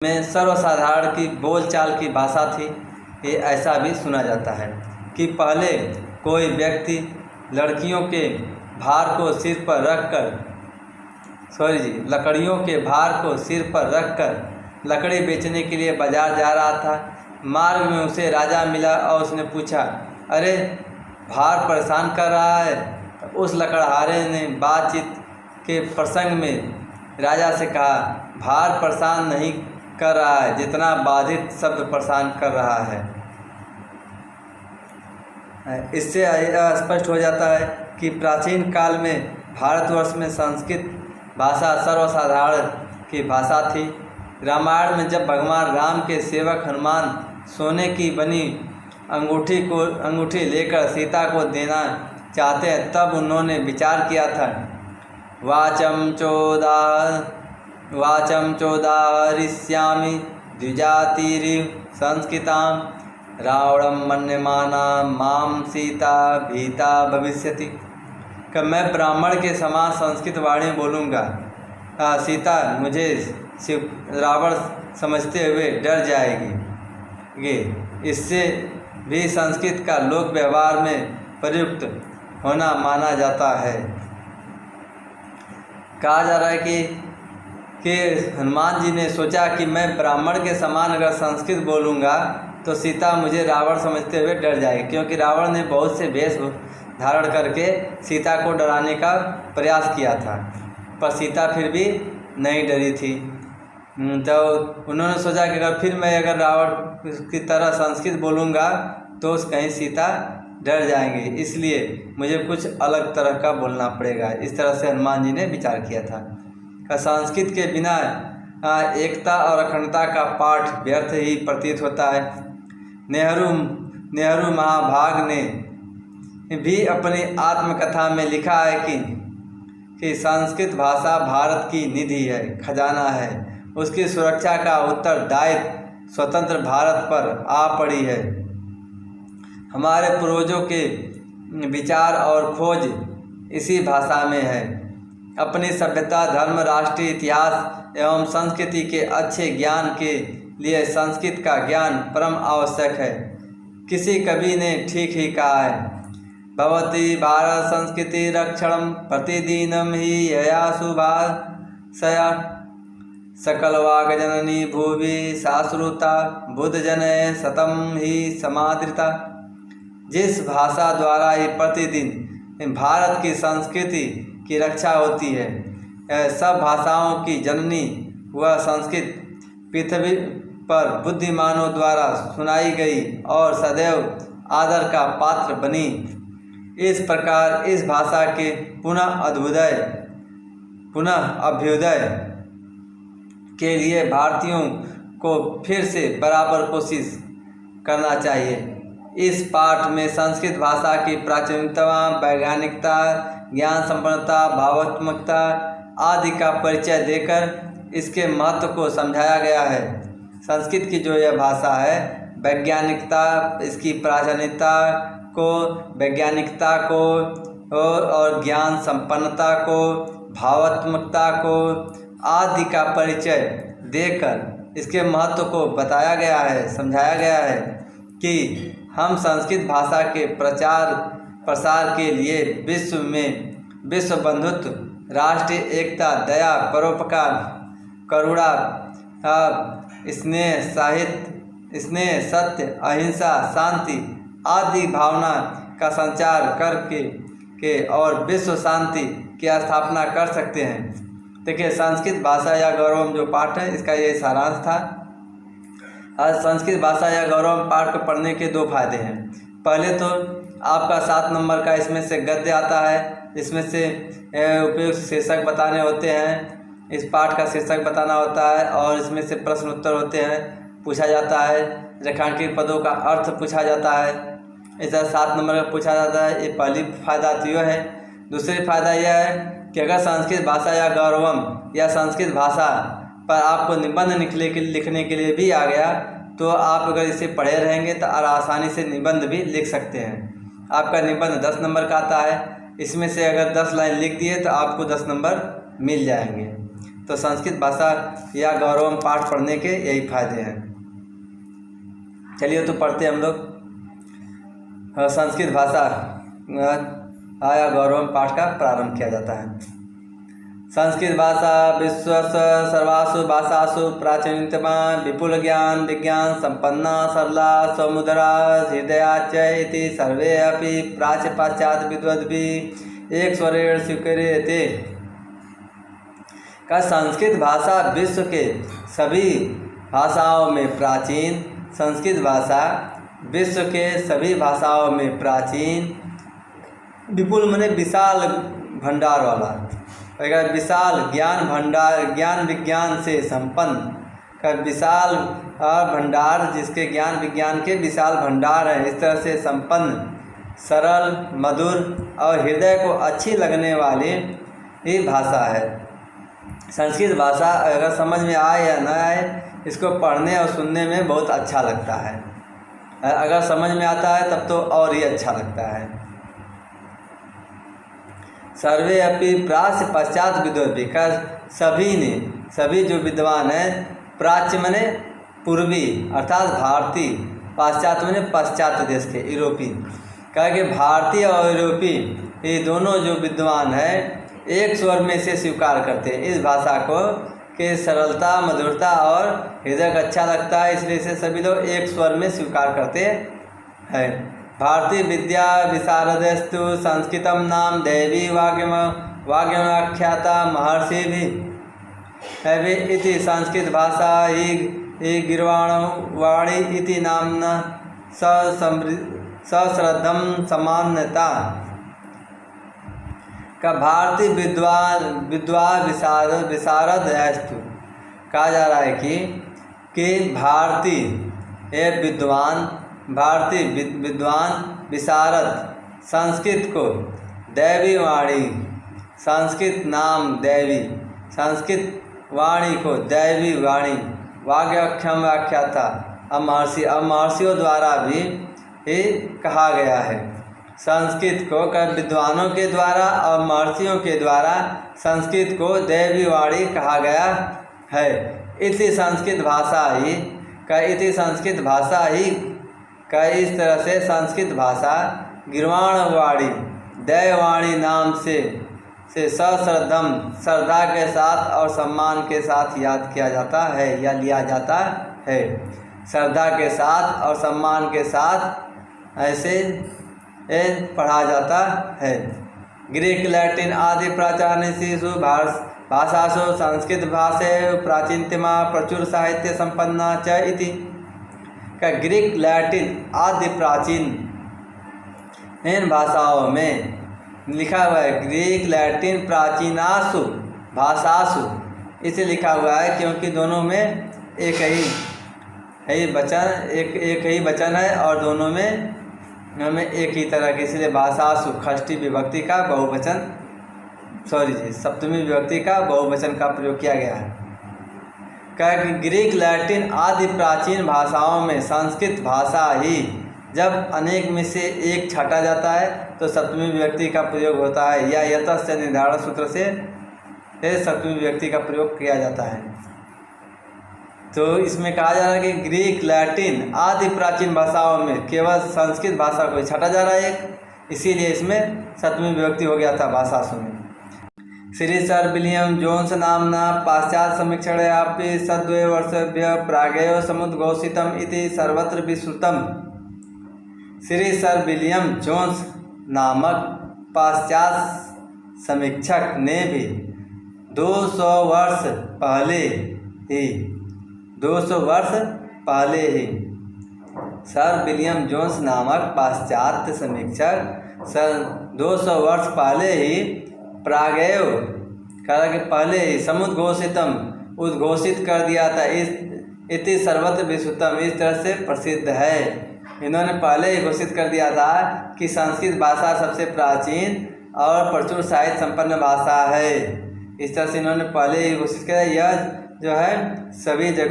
में सर्वसाधारण की बोलचाल की भाषा थी। ये ऐसा भी सुना जाता है कि पहले कोई व्यक्ति लकड़ियों के भार को सिर पर रखकर लकड़ी बेचने के लिए बाजार जा रहा था। मार्ग में उसे राजा मिला और उसने पूछा, अरे भार परेशान कर रहा है। उस लकड़हारे ने बातचीत के प्रसंग में राजा से कहा, भार परेशान नहीं कर रहा है जितना बाधित शब्द परेशान कर रहा है। इससे स्पष्ट हो जाता है कि प्राचीन काल में भारतवर्ष में संस्कृत भाषा सर्वसाधारण की भाषा थी। रामायण में जब भगवान राम के सेवक हनुमान सोने की बनी अंगूठी लेकर सीता को देना चाहते हैं, तब उन्होंने विचार किया था, वाचम चोदाहरिष्यामि द्विजातिरिव संस्कृताम रावणम मन्यमाना माम सीता भीता भविष्यति। कि मैं ब्राह्मण के समान संस्कृत वाणी बोलूँगा, सीता मुझे रावण समझते हुए डर जाएगी। इससे भी संस्कृत का लोक व्यवहार में प्रयुक्त होना माना जाता है। कहा जा रहा है कि हनुमान जी ने सोचा कि मैं ब्राह्मण के समान अगर संस्कृत बोलूँगा तो सीता मुझे रावण समझते हुए डर जाएगी, क्योंकि रावण ने बहुत से वेश धारण करके सीता को डराने का प्रयास किया था, पर सीता फिर भी नहीं डरी थी। तो उन्होंने सोचा कि अगर रावण की तरह संस्कृत बोलूँगा तो कहीं सीता डर जाएंगे, इसलिए मुझे कुछ अलग तरह का बोलना पड़ेगा। इस तरह से हनुमान जी ने विचार किया था। संस्कृत के बिना एकता और अखंडता का पाठ व्यर्थ ही प्रतीत होता है। नेहरू महाभाग ने भी अपनी आत्मकथा में लिखा है कि संस्कृत भाषा भारत की निधि है, खजाना है। उसकी सुरक्षा का उत्तरदायित्व स्वतंत्र भारत पर आ पड़ी है। हमारे पूर्वजों के विचार और खोज इसी भाषा में है। अपनी सभ्यता, धर्म, राष्ट्रीय इतिहास एवं संस्कृति के अच्छे ज्ञान के लिए संस्कृत का ज्ञान परम आवश्यक है। किसी कवि ने ठीक ही कहा है, भवती भारत संस्कृति रक्षणम प्रतिदिनम ही यया शुभाशया सकलवाग जननी भुवि शाश्रुता बुद्ध जने शतम ही समादृता। जिस भाषा द्वारा ही प्रतिदिन भारत की संस्कृति की रक्षा होती है, सब भाषाओं की जननी वह संस्कृत पृथ्वी पर बुद्धिमानों द्वारा सुनाई गई और सदैव आदर का पात्र बनी। इस प्रकार इस भाषा के पुनः अभ्युदय के लिए भारतीयों को फिर से बराबर कोशिश करना चाहिए। इस पाठ में संस्कृत भाषा की प्राचीनता, वैज्ञानिकता, ज्ञान संपन्नता, भावात्मकता आदि का परिचय देकर इसके महत्व को समझाया गया है। संस्कृत की जो यह भाषा है, वैज्ञानिकता, इसकी प्राचीनता को, वैज्ञानिकता को और ज्ञान संपन्नता को, भावात्मकता को आदि का परिचय देकर इसके महत्व को बताया गया है, समझाया गया है कि हम संस्कृत भाषा के प्रचार प्रसार के लिए विश्व बंधुत्व, राष्ट्रीय एकता, दया, परोपकार, करुणा, स्नेह, सत्य, अहिंसा, शांति आदि भावना का संचार करके और विश्व शांति की स्थापना कर सकते हैं। देखिए, संस्कृत भाषा या गौरव जो पाठ है, इसका ये सारांश था। आज संस्कृत भाषा या गौरव पाठ को पढ़ने के दो फायदे हैं। पहले तो आपका 7 नंबर का इसमें से गद्य आता है, इसमें से उपयुक्त शीर्षक बताने होते हैं, इस पाठ का शीर्षक बताना होता है और इसमें से प्रश्न उत्तर होते हैं, पूछा जाता है। रेखांकित पदों का अर्थ पूछा जाता है। ऐसा 7 नंबर का पूछा जाता है। ये पहली फायदा तो यह है। दूसरी फायदा यह है कि अगर संस्कृत भाषा या गौरवम या संस्कृत भाषा पर आपको निबंध लिखने के लिए भी आ गया, तो आप अगर इसे पढ़े रहेंगे तो आसानी से निबंध भी लिख सकते हैं। आपका निबंध 10 नंबर का आता है। इसमें से अगर 10 लाइन लिख दिए तो आपको 10 नंबर मिल जाएंगे। तो संस्कृत भाषा या गौरवम पाठ पढ़ने के यही फायदे हैं। चलिए तो पढ़ते हम लोग संस्कृत भाषा या गौरवम पाठ का प्रारंभ किया जाता है। संस्कृत भाषा विश्व सर्वासु भाषासु प्राचीनतमा विपुल ज्ञान विज्ञान संपन्ना सरला समुदरा हृदया च इति सर्वे अपि प्राच्य पाश्चात्य विद्वद्भिः एक स्वरेण स्वीक्रियते। का संस्कृत भाषा विश्व के सभी भाषाओं में प्राचीन, संस्कृत भाषा विश्व के सभी भाषाओं में प्राचीन, विपुल माने विशाल भंडार वाला, अगर विशाल ज्ञान भंडार ज्ञान विज्ञान से संपन्न का विशाल भंडार, जिसके ज्ञान विज्ञान के विशाल भंडार है, इस तरह से संपन्न, सरल, मधुर और हृदय को अच्छी लगने वाली ही भाषा है। संस्कृत भाषा अगर समझ में आए या न आए, इसको पढ़ने और सुनने में बहुत अच्छा लगता है। अगर समझ में आता है तब तो और ही अच्छा लगता है। सर्वे अपि प्राच्य पश्चात विद्वद्भिः का सभी जो विद्वान हैं, प्राच्य माने पूर्वी अर्थात भारतीय, पाश्चात्य माने पश्चात्य देश के यूरोपीय, कहा कि भारतीय और यूरोपीय ये दोनों जो विद्वान हैं एक स्वर में से स्वीकार करते हैं इस भाषा को, कि सरलता, मधुरता और हृदय को अच्छा लगता है, इसलिए से सभी लोग एक स्वर में स्वीकार करते हैं। भारतीय विद्या विशारदस्तु संस्कृतम नाम दैवी वाग्यमाख्याता महर्षि भी इति संस्कृत भाषा ही गिर्वाणी इति नामना सश्रद्धम समान्यता। का भारतीय विद्वान विशारद अस्तु, कहा जा रहा है कि भारतीय विद्वान विशारद संस्कृत को दैवी वाणी, संस्कृत नाम दैवी, संस्कृत वाणी को दैवी वाणी, वाग्यक्षम व्याख्याता महर्षियों द्वारा भी कहा गया है। संस्कृत को विद्वानों के द्वारा और महर्षियों के द्वारा संस्कृत को दैवी वाणी कहा गया है। इसी संस्कृत भाषा ही का इस तरह से संस्कृत भाषा गिर्वाण वाणी, दैववाणी नाम से सश्रद्धम, श्रद्धा के साथ और सम्मान के साथ याद किया जाता है या लिया जाता है। श्रद्धा के साथ और सम्मान के साथ ऐसे पढ़ा जाता है। ग्रीक, लैटिन आदि प्राचीनेषु भाषासु संस्कृत भाषा प्राचीनतमा प्रचुर साहित्य संपन्ना च इति। का ग्रीक, लैटिन आदि प्राचीन इन भाषाओं में लिखा हुआ है। ग्रीक, लैटिन प्राचीनासु भाषासु इसे लिखा हुआ है क्योंकि दोनों में एक ही वचन है और दोनों में एक ही तरह के, इसलिए भाषासु षष्ठी विभक्ति का बहुवचन, सप्तमी विभक्ति का बहुवचन का प्रयोग किया गया है। क्या कि ग्रीक, लैटिन आदि प्राचीन भाषाओं में संस्कृत भाषा ही जब अनेक में से एक छाटा जाता है तो सप्तमी विभक्ति का प्रयोग होता है, या यतस्य निर्धारण सूत्र से सप्तमी विभक्ति का प्रयोग किया जाता है। तो इसमें कहा जा रहा है कि ग्रीक, लैटिन आदि प्राचीन भाषाओं में केवल संस्कृत भाषा को छाटा जा रहा है इसीलिए इसमें सप्तमी विभक्ति हो गया था भाषासु में। श्री सर विलियम जोन्स नामना पाश्चात्य समीक्षणापि सद्वे वर्षेभ्यः प्रागेव समुद्घोषितम् इति सर्वत्र विश्रुतम्। श्री सर विलियम जोन्स नामक पाश्चात्य समीक्षक ने भी 200 वर्ष पहले ही सर विलियम जोन्स नामक पाश्चात्य समीक्षक 200 वर्ष पहले ही प्रागेव कहा कि पहले ही समुद्घोषितम उद्घोषित कर दिया था, इति सर्वत्र विश्रुतम इस तरह से प्रसिद्ध है। इन्होंने पहले ही घोषित कर दिया था कि संस्कृत भाषा सबसे प्राचीन और प्रचुर साहित्य संपन्न भाषा है। इस तरह से इन्होंने पहले ही घोषित किया। यह जो है सभी जगह